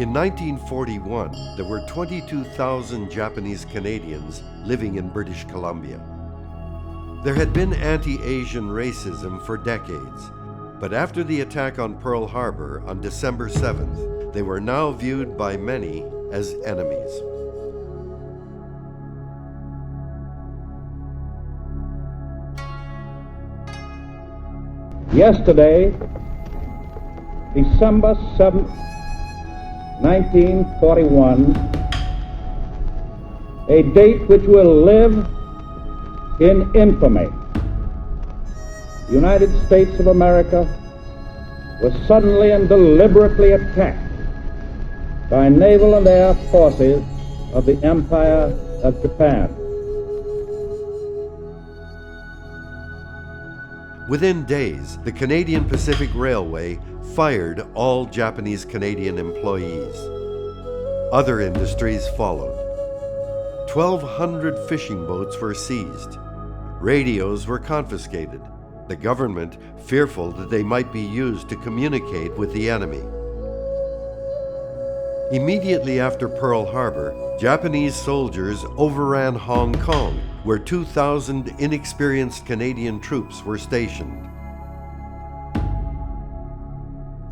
In 1941, there were 22,000 Japanese Canadians living in British Columbia. There had been anti-Asian racism for decades, but after the attack on Pearl Harbor on December 7th, they were now viewed by many as enemies. Yesterday, December 7th, 1941, a date which will live in infamy. The United States of America was suddenly and deliberately attacked by naval and air forces of the Empire of Japan. Within days, the Canadian Pacific Railway fired all Japanese Canadian employees. Other industries followed. 1,200 fishing boats were seized. Radios were confiscated, the government fearful that they might be used to communicate with the enemy. Immediately after Pearl Harbor, Japanese soldiers overran Hong Kong, where 2,000 inexperienced Canadian troops were stationed.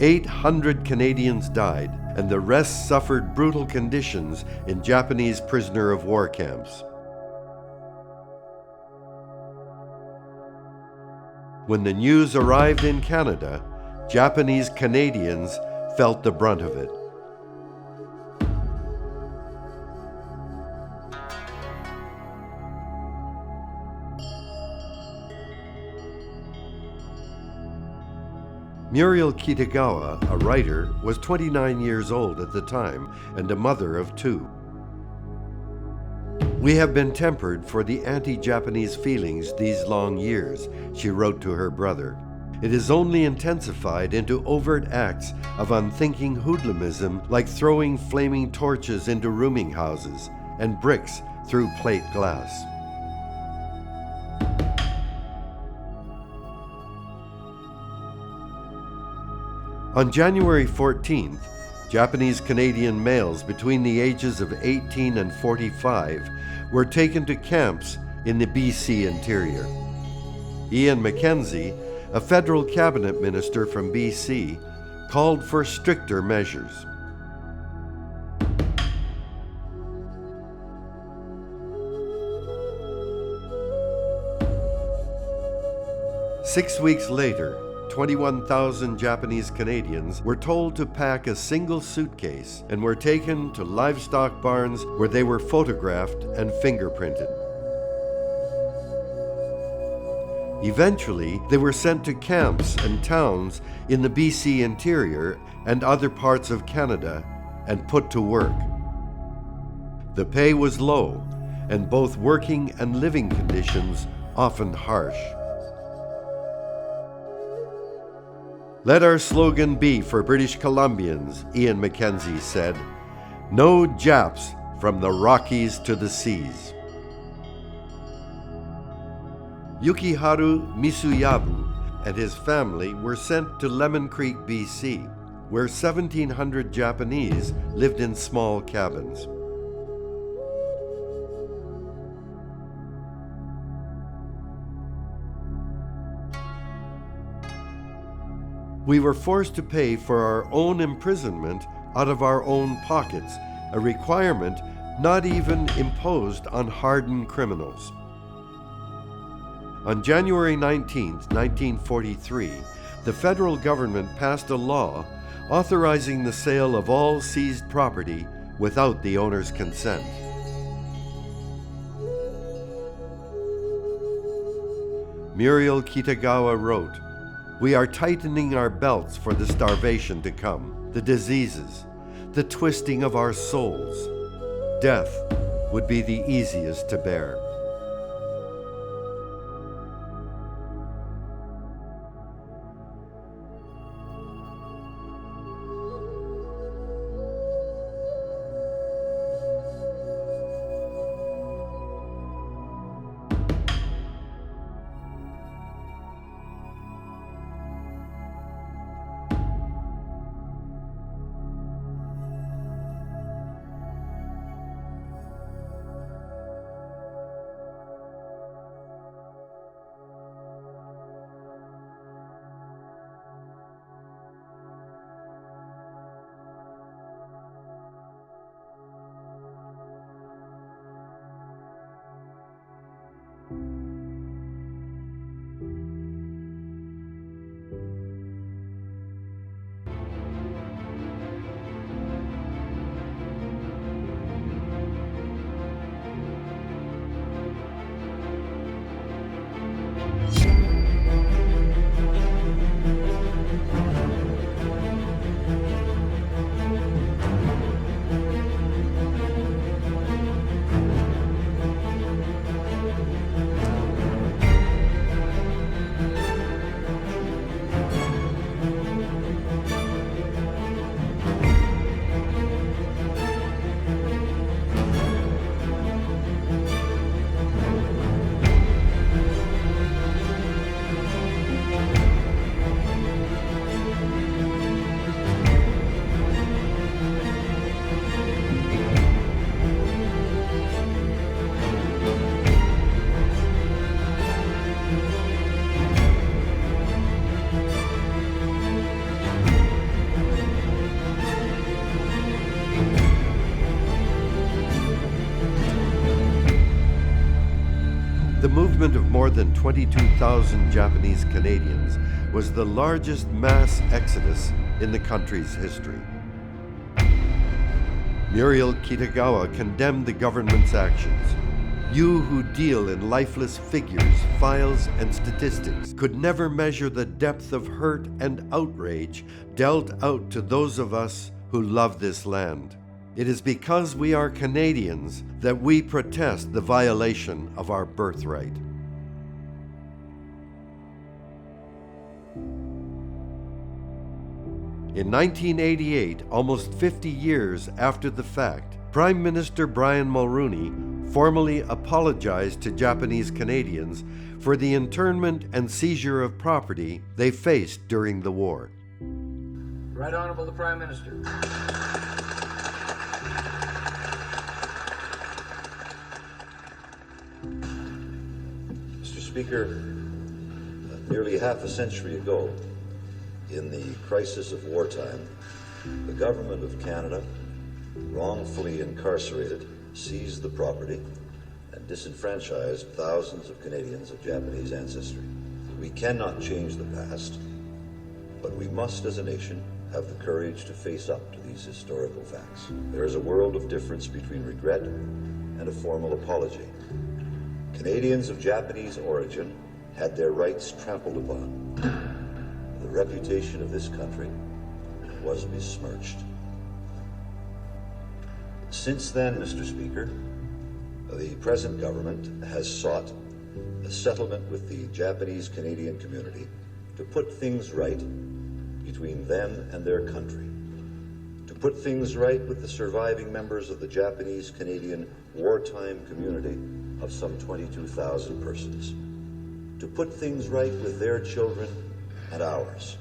800 Canadians died, and the rest suffered brutal conditions in Japanese prisoner of war camps. When the news arrived in Canada, Japanese Canadians felt the brunt of it. Muriel Kitagawa, a writer, was 29 years old at the time and a mother of 2. "We have been tempered for the anti-Japanese feelings these long years," she wrote to her brother. "It is only intensified into overt acts of unthinking hoodlumism, like throwing flaming torches into rooming houses and bricks through plate glass." On January 14th, Japanese Canadian males between the ages of 18 and 45 were taken to camps in the BC interior. Ian Mackenzie, a federal cabinet minister from BC, called for stricter measures. Six weeks later, 21,000 Japanese Canadians were told to pack a single suitcase and were taken to livestock barns where they were photographed and fingerprinted. Eventually, they were sent to camps and towns in the BC interior and other parts of Canada and put to work. The pay was low, and both working and living conditions often harsh. "Let our slogan be for British Columbians," Ian Mackenzie said, "No Japs from the Rockies to the seas." Yukiharu Misuyabu and his family were sent to Lemon Creek, BC, where 1,700 Japanese lived in small cabins. We were forced to pay for our own imprisonment out of our own pockets, a requirement not even imposed on hardened criminals. On January 19, 1943, the federal government passed a law authorizing the sale of all seized property without the owner's consent. Muriel Kitagawa wrote, "We are tightening our belts for the starvation to come, the diseases, the twisting of our souls. Death would be the easiest to bear." The movement of more than 22,000 Japanese Canadians was the largest mass exodus in the country's history. Muriel Kitagawa condemned the government's actions. You who deal in lifeless figures, files, and statistics could never measure the depth of hurt and outrage dealt out to those of us who love this land. It is because we are Canadians that we protest the violation of our birthright. In 1988, almost 50 years after the fact, Prime Minister Brian Mulroney formally apologized to Japanese Canadians for the internment and seizure of property they faced during the war. Right Honorable the Prime Minister. Mr. Speaker, nearly half a century ago, in the crisis of wartime, the Government of Canada wrongfully incarcerated, seized the property, and disenfranchised thousands of Canadians of Japanese ancestry. We cannot change the past, but we must, as a nation, have the courage to face up to these historical facts. There is a world of difference between regret and a formal apology. Canadians of Japanese origin had their rights trampled upon. The reputation of this country was besmirched. Since then, Mr. Speaker, the present government has sought a settlement with the Japanese Canadian community to put things right between them and their country, to put things right with the surviving members of the Japanese Canadian wartime community of some 22,000 persons, to put things right with their children and ours,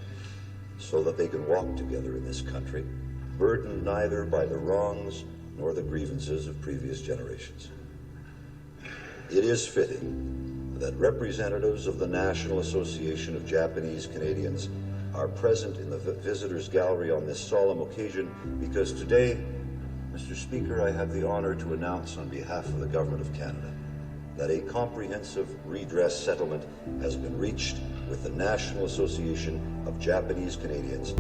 so that they can walk together in this country, burdened neither by the wrongs nor the grievances of previous generations. It is fitting that representatives of the National Association of Japanese Canadians are present in the visitors' gallery on this solemn occasion, because today, Mr. Speaker, I have the honor to announce on behalf of the Government of Canada that a comprehensive redress settlement has been reached with the National Association of Japanese Canadians.